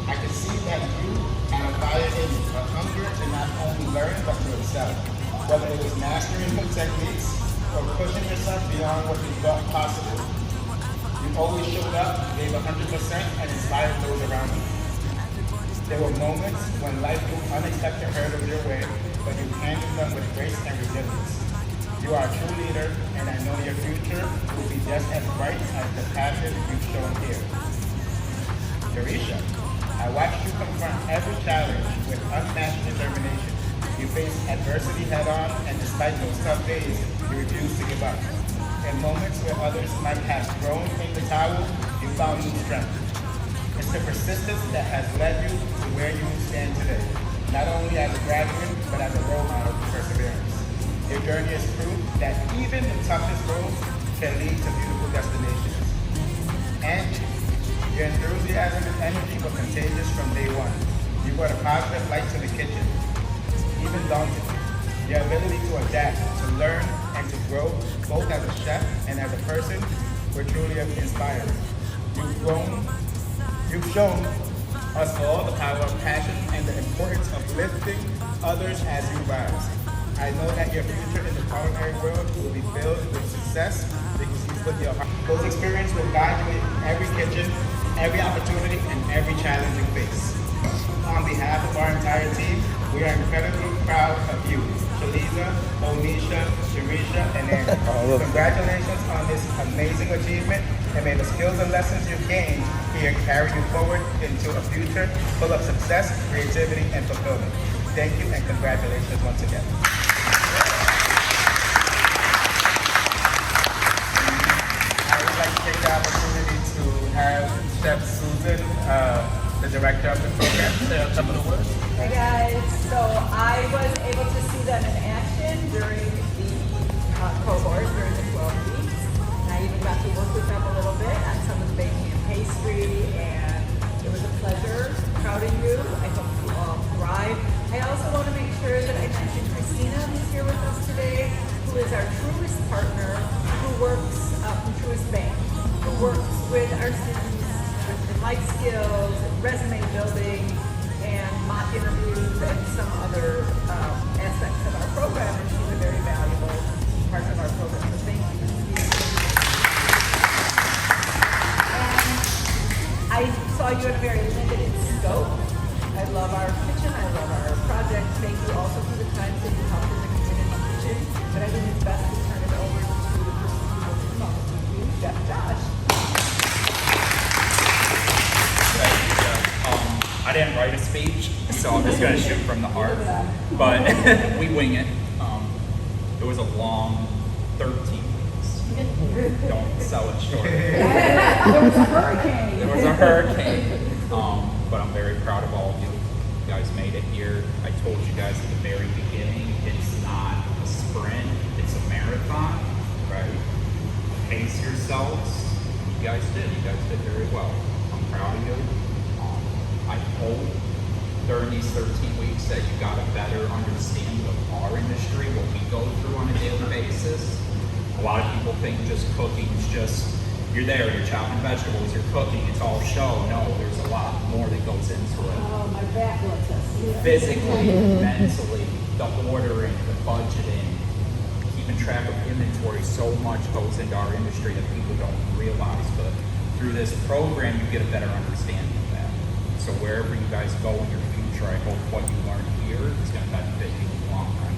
I could see that you had a fire in you, a hunger to not only learn but to excel. Whether it was mastering new techniques or pushing yourself beyond what you thought possible, you always showed up, gave 100%, and inspired those around you. There were moments when life threw unexpected hurdles your way, but you handled them with grace and resilience. You are a true leader, and I know your future will be just as bright as the passion you've shown here. Teresha, I watched you confront every challenge with unmatched determination. You faced adversity head-on, and despite those tough days, you refused to give up. In moments where others might have thrown in the towel, you found new strength. It's the persistence that has led you to where you stand today, not only as a graduate, but as a role model of perseverance. Your journey is proof that even the toughest roads can lead to beautiful destinations. And your enthusiasm and energy were contagious from day one. You brought a positive light to the kitchen, even daunting. Your ability to adapt, to learn, and to grow, both as a chef and as a person, were truly inspiring. You've shown us all the power of passion and the importance of lifting others as you rise. I know that your future in the culinary world will be filled with success because you put your heart. Those experiences will guide you in every kitchen, every opportunity, and every challenge you face. On behalf of our entire team, we are incredibly proud of you, Shaliza, Onisha, Teresha, and Andy. Congratulations on this amazing achievement, and may the skills and lessons you've gained here carry you forward into a future full of success, creativity, and fulfillment. Thank you, and congratulations once again. I would like to take the opportunity to have Chef Susan, the director of the program, say a couple of words. Hey guys, so I was able to see them in action during the cohort during the 12 weeks. And I even got to work with them a little bit on some of the baking and pastry, and it was a pleasure. Proud of you. I hope you all thrive. I also want to make sure that I mention Christina, who's here with us today, who is our Truist partner, who works from Truist Bank, who works with our students with life skills, resume building, and mock interviews, and some other aspects of our program, and she's a very valuable part of our program. So thank you. And I saw you in a very limited scope. I love our kitchen. I love our project. Thank you also for the times that you helped in the community kitchen. But I think it's best to turn it over to the person who will come up with you, Chef Josh. I didn't write a speech, so I'm just gonna shoot from the heart. But we wing it. It was a long 13 weeks. Don't sell it short. There was a hurricane. There was a hurricane. But I'm very proud of all of you. You guys made it here. I told you guys at the very beginning, it's not a sprint, it's a marathon, right? Pace yourselves. You guys did very well. I'm proud of you. I hope during these 13 weeks that you got a better understanding of our industry, what we go through on a daily basis. A lot of people think just cooking is just, you're there, you're chopping vegetables, you're cooking, it's all show. No, there's a lot more that goes into it. Oh, my back looks us. Physically, mentally, the ordering, the budgeting, keeping track of inventory, so much goes into our industry that people don't realize. But through this program, you get a better understanding of that. So wherever you guys go in your future, I hope what you learn here is going to benefit you in the long run.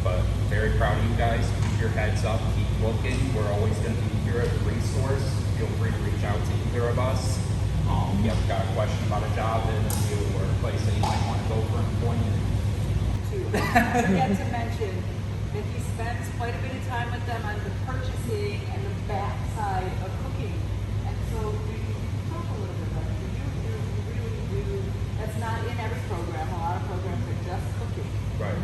But very proud of you guys. Keep your heads up. Keep looking. We're always going to be here as a resource. Feel free to reach out to either of us. If you have got a question about a job interview or a place that you might want to go for employment. I forget to mention that he spends quite a bit of time with them on the purchasing and the back side of cooking. And so we talk a little bit about it. You really do. That's not in every program. A lot of programs are just cooking. Right.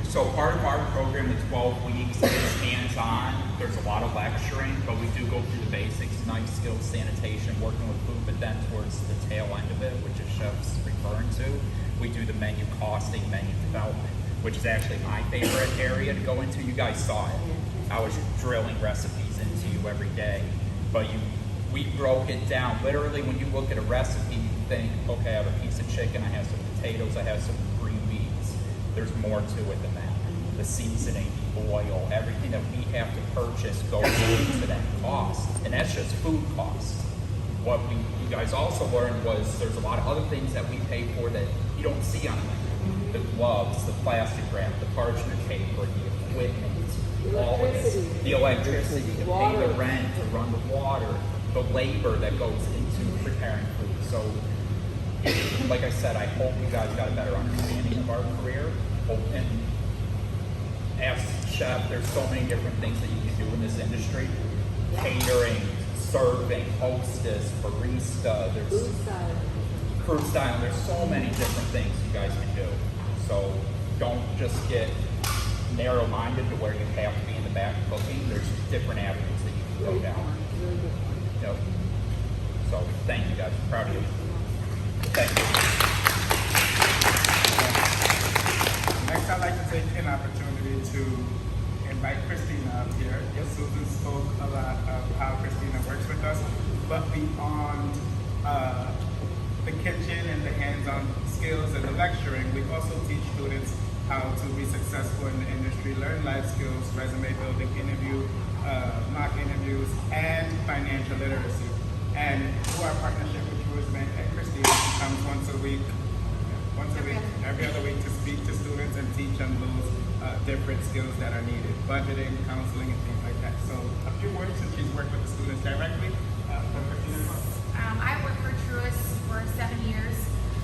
So part of our program, the 12 weeks, is hands-on. There's a lot of lecturing, but we do go through the basics, knife skills, sanitation, working with food, but then towards the tail end of it, which is chef's referring to, we do the menu costing, menu development, which is actually my favorite area to go into. You guys saw it. I was drilling recipes into you every day, but we broke it down. Literally, when you look at a recipe, think, okay, I have a piece of chicken, I have some potatoes, I have some green beans. There's more to it than that. The seasoning, the oil, everything that we have to purchase goes into that cost. And that's just food costs. What you guys also learned was there's a lot of other things that we pay for that you don't see on the menu. The gloves, the plastic wrap, the parchment paper, the equipment, all of this. The electricity, to pay the rent, to run the water, the labor that goes into preparing food. So, like I said, I hope you guys got a better understanding of our career. And as chef, there's so many different things that you can do in this industry. Catering, serving, hostess, barista, there's crew style. There's so many different things you guys can do. So don't just get narrow-minded to where you have to be in the back cooking. There's different avenues that you can go down. Yep. So thank you guys. I'm proud of you. Thank you. Next, I'd like to take an opportunity to invite Christina up here. Susan spoke a lot of how Christina works with us, but beyond the kitchen and the hands-on skills and the lecturing, we also teach students how to be successful in the industry, learn life skills, resume building, mock interviews, and financial literacy. And through our partnership with Truist Bank and Christina, she comes every other week to speak to students and teach them those different skills that are needed, budgeting, counseling, and things like that. So a few words since she's worked with the students directly. I worked for Truist for 7 years.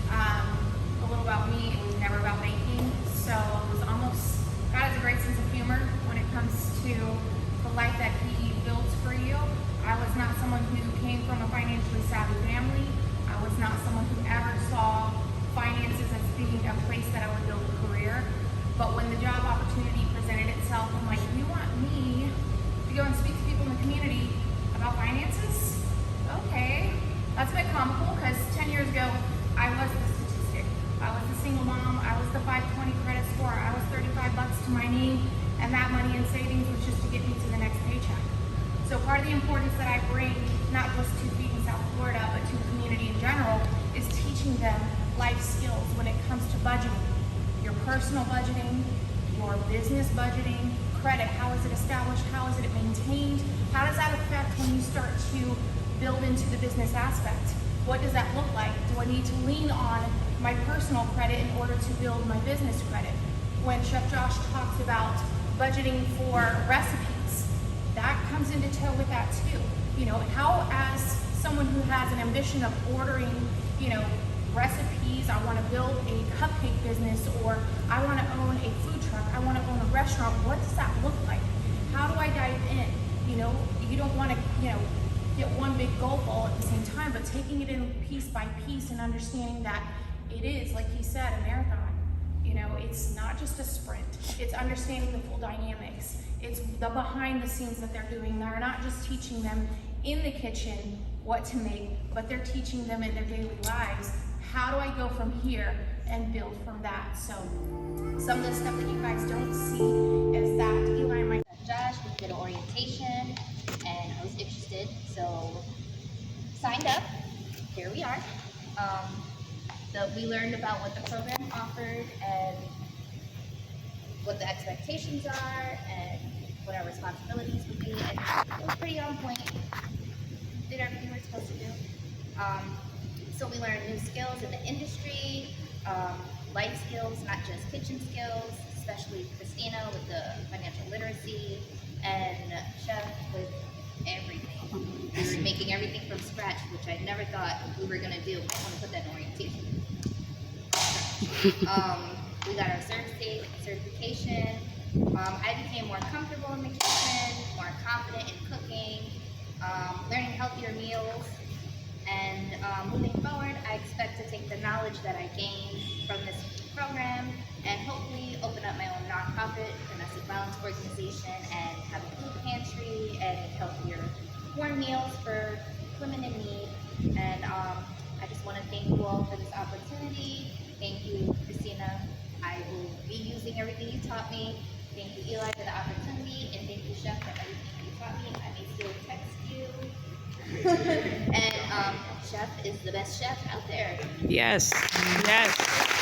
A little about me, it was never about banking. So it was almost, God has a great sense of humor when it comes to the life that He builds for you. I was not someone who came from a financially savvy family. I was not someone who ever saw finances as being a place that I would build a career. But when the job opportunity presented itself, I'm like, you want me to go and speak to people in the community about finances? Okay. That's a bit comical because 10 years ago, I was the statistic. I was the single mom. I was the 520 credit score. I was 35 bucks to my name. And that money in savings was just to get me to the next paycheck. So part of the importance that I bring, not just to Feeding South Florida, but to the community in general, is teaching them life skills when it comes to budgeting. Your personal budgeting, your business budgeting, credit, how is it established, how is it maintained, how does that affect when you start to build into the business aspect? What does that look like? Do I need to lean on my personal credit in order to build my business credit? When Chef Josh talks about budgeting for recipes, that comes into tow with that too. You know, how as someone who has an ambition of ordering, recipes, I want to build a cupcake business, or I want to own a food truck, I want to own a restaurant, what does that look like? How do I dive in? You don't want to, get one big goal ball at the same time, but taking it in piece by piece and understanding that it is, like he said, a marathon. It's not just a sprint. It's understanding the full dynamics. It's the behind the scenes that they're doing. They're not just teaching them in the kitchen what to make, but they're teaching them in their daily lives. How do I go from here and build from that? So some of the stuff that you guys don't see is that Eli and myself, Josh, we did an orientation and I was interested, so signed up. Here we are. We learned about what the program offered and what the expectations are and what our responsibilities would be, and it was pretty on point. Did everything we're supposed to do. So we learned new skills in the industry, life skills, not just kitchen skills, especially Christina with the financial literacy, and Chef with everything. We were making everything from scratch, which I never thought we were going to do. I want to put that in orientation. We got our certification. I became more comfortable in the kitchen, more confident in cooking, learning healthier meals, and moving forward, I expect to take the knowledge that I gained from this program and hopefully open up my own nonprofit, domestic violence organization, and have a food pantry and healthier, warm meals for women in need. And I just want to thank you all for this opportunity. Thank you, Christina. I will be using everything you taught me. Thank you, Eli, for the opportunity, and thank you, Chef, for everything you taught me. I may still text you. And Chef is the best chef out there. Yes. Yes.